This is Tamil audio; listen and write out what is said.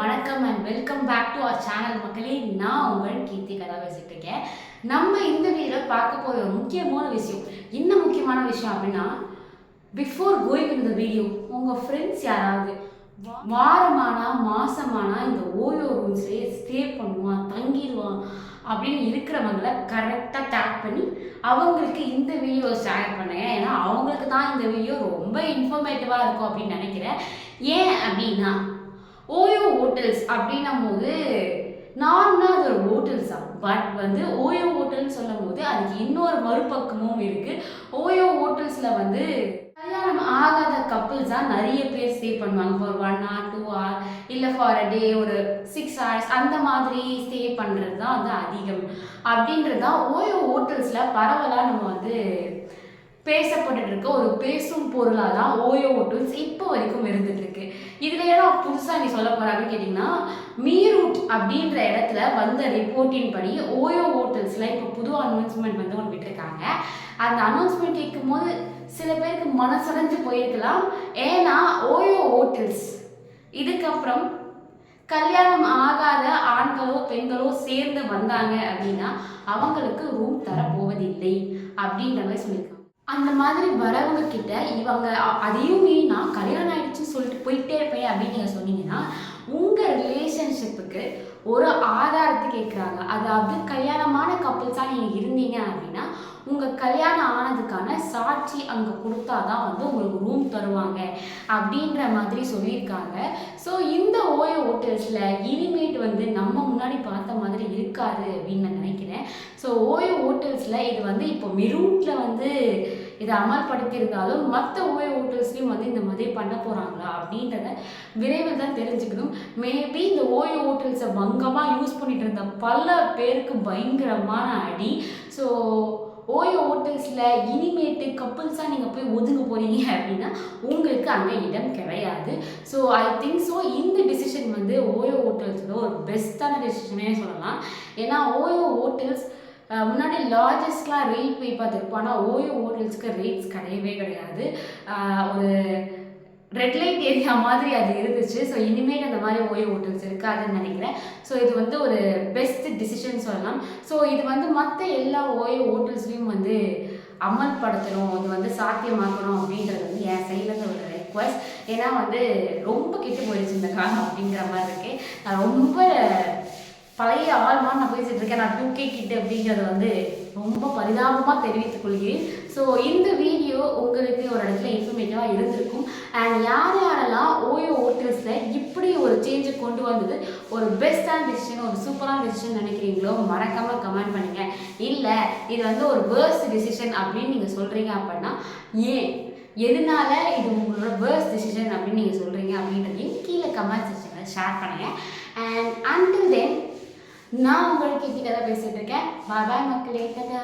வணக்கம் and welcome back to our channel மக்களே. நான் உங்கள் கீர்த்தி கதா பேசிட்டு இருக்கேன். நம்ம இந்த வீடியோவில் பார்க்க போகிற ஒரு முக்கியமான விஷயம், என்ன முக்கியமான விஷயம் அப்படின்னா, பிஃபோர் கோயிங் இந்த வீடியோ உங்கள் ஃப்ரெண்ட்ஸ் யாராவது வாரமானா மாசமானா இந்த ஓயோ ரூம்ஸ்லேயே ஸ்டே பண்ணுவான் தங்கிடுவான் அப்படின்னு இருக்கிறவங்கள கரெக்டாக டேக் பண்ணி அவங்களுக்கு இந்த வீடியோ ஷேர் பண்ணுங்க. ஏன்னா அவங்களுக்கு தான் இந்த வீடியோ ரொம்ப இன்ஃபர்மேட்டிவாக இருக்கும் அப்படின்னு நினைக்கிறேன். ஏன் அப்படின்னா, ஓயோ ஹோட்டல்ஸ் அப்படின்னும் போது நார்மலாக அது ஒரு ஹோட்டல்ஸ் தான். பட் ஓயோ ஹோட்டல்னு சொல்லும் போது அதுக்கு இன்னொரு மறுபக்கமும் இருக்குது. ஓயோ ஹோட்டல்ஸில் கல்யாணம் ஆகாத கப்புள்ஸ் தான் நிறைய பேர் ஸ்டே பண்ணுவாங்க. ஃபார் 1 hour 2 hour இல்லை ஃபார் அ டே ஒரு 6 hours அந்த மாதிரி ஸ்டே பண்ணுறது தான் அதிகம். அப்படின்றது தான் ஓயோ ஹோட்டல்ஸில் பரவலாக நம்ம பேசப்பட்டு இருக்க ஒரு பேசும் பொருளாக தான் ஓயோ ஹோட்டல்ஸ் இப்போ வரைக்கும் இருந்துட்டு இருக்கு. இதில் ஏன்னா புதுசாக நீ சொல்ல போகிறாங்கன்னு கேட்டிங்கன்னா, மீரூட் அப்படின்ற இடத்துல வந்த ரிப்போர்ட்டின் படி ஓயோ ஹோட்டல்ஸில் இப்போ புது அனௌன்ஸ்மெண்ட் ஒன்று விட்டுருக்காங்க. அந்த அனௌன்ஸ்மெண்ட் கேட்கும் போது சில பேருக்கு மனசடைஞ்சு போயிருக்கலாம். ஏன்னா ஓயோ ஹோட்டல்ஸ் இதுக்கப்புறம் கல்யாணம் ஆகாத ஆண்களோ பெண்களோ சேர்ந்து வந்தாங்க அப்படின்னா அவங்களுக்கு ரூம் தரப்போவதில்லை அப்படின்ற மாதிரி சொல்லியிருக்காங்க. அந்த மாதிரி வரவங்க கிட்ட இவங்க அதையும் நான் கல்யாணம் ஆயிடுச்சுன்னு சொல்லிட்டு போயிட்டே இருப்பேன் அப்படின்னு நீங்கள் சொன்னீங்கன்னா உங்கள் ரிலேஷன்ஷிப்புக்கு ஒரு ஆதாரத்தை கேட்குறாங்க. அதாவது கல்யாணமான கப்புள்ஸாக நீங்கள் இருந்தீங்க அப்படின்னா உங்கள் கல்யாணம் ஆனதுக்கான சாட்சி அங்கே கொடுத்தா தான் உங்களுக்கு ரூம் தருவாங்க அப்படின்ற மாதிரி சொல்லியிருக்காங்க. ஸோ இந்த ஓயோ ஹோட்டல்ஸில் இனிமேட் நம்ம முன்னாடி பார்த்த மாதிரி இருக்காது அப்படின்னு நான் நினைக்கிறேன். ஸோ ஓயோ ஹோட்டல்ஸில் இது இப்போ மிரூட்டில் இதை அமல்படுத்தியிருந்தாலும் மற்ற ஓயோ ஹோட்டல்ஸ்லையும் இந்த மாதிரி பண்ண போகிறாங்களா அப்படின்றத விரைவில் தான் தெரிஞ்சுக்கணும். மேபி இந்த ஓயோ ஹோட்டல்ஸை பங்கமாக யூஸ் பண்ணிட்டு இருந்த பல பேருக்கு பயங்கரமான அடி. ஸோ ஓயோ ஹோட்டல்ஸில் இனிமேட்டு கப்புள்ஸாக நீங்கள் போய் ஒதுங்க போகிறீங்க அப்படின்னா உங்களுக்கு அங்கே இடம் கிடையாது. ஸோ ஐ திங்க் ஸோ இந்த டிசிஷன் ஓயோ ஹோட்டல்ஸில் ஒரு பெஸ்ட்டான டிசிஷனே சொல்லலாம். ஏன்னா ஓயோ ஹோட்டல்ஸ் முன்னாடி லார்ஜஸ்ட்லாம் ரேட் போய் பார்த்துருப்போம். ஆனால் ஓயோ ஹோட்டல்ஸ்க்கு ரேட்ஸ் கிடையவே கிடையாது. ஒரு ரெட் லைட் ஏரியா மாதிரி அது இருந்துச்சு. ஸோ இனிமேல் அந்த மாதிரி ஓயோ ஹோட்டல்ஸ் இருக்காதுன்னு நினைக்கிறேன். ஸோ இது ஒரு பெஸ்ட் டிசிஷன் சொல்லலாம். ஸோ இது மற்ற எல்லா ஓயோ ஹோட்டல்ஸ்லையும் அமல்படுத்தணும், இது சாத்தியமாக்கணும் அப்படின்றது என் சைட்லேருந்து ஒரு ரெக்வஸ்ட். ஏன்னா ரொம்ப கெட்டு போயிடுச்சு இந்த காலம் அப்படிங்கிற மாதிரி இருக்கு. நான் ரொம்ப பழைய ஆழ்வான்னு நான் பேசிட்டு இருக்கேன். நான் 2K கிட்ட அப்படிங்கிறது ரொம்ப பரிதாபமாக தெரிவித்துக் கொள்கிறேன். ஸோ இந்த வீடியோ உங்களுக்கு ஒரு இடத்துல இன்ஃபர்மேட்டிவாக இருந்திருக்கும். அண்ட் யாரெல்லாம் ஓயோ ஹோட்டல்ஸில் இப்படி ஒரு சேஞ்சை கொண்டு வந்தது ஒரு பெஸ்ட்டான டிசிஷன், ஒரு சூப்பரான டிசிஷன் நினைக்கிறீங்களோ மறக்காமல் கமெண்ட் பண்ணுங்கள். இல்லை இது ஒரு வேர்ஸ்ட் டிசிஷன் அப்படின்னு நீங்கள் சொல்கிறீங்க அப்படின்னா ஏன், எதனால இது உங்களோட வேர்ஸ்ட் டிசிஷன் அப்படின்னு நீங்கள் சொல்கிறீங்க அப்படின்றதையும் கீழே கமெண்ட் செக்ஷனில் ஷேர் பண்ணுங்கள். அண்ட் அன்டில் தென் நான் உங்களுக்கு கீர்த்தி கதா பேசிகிட்டு இருக்கேன். பாய் பாய் மக்களே, டாடா.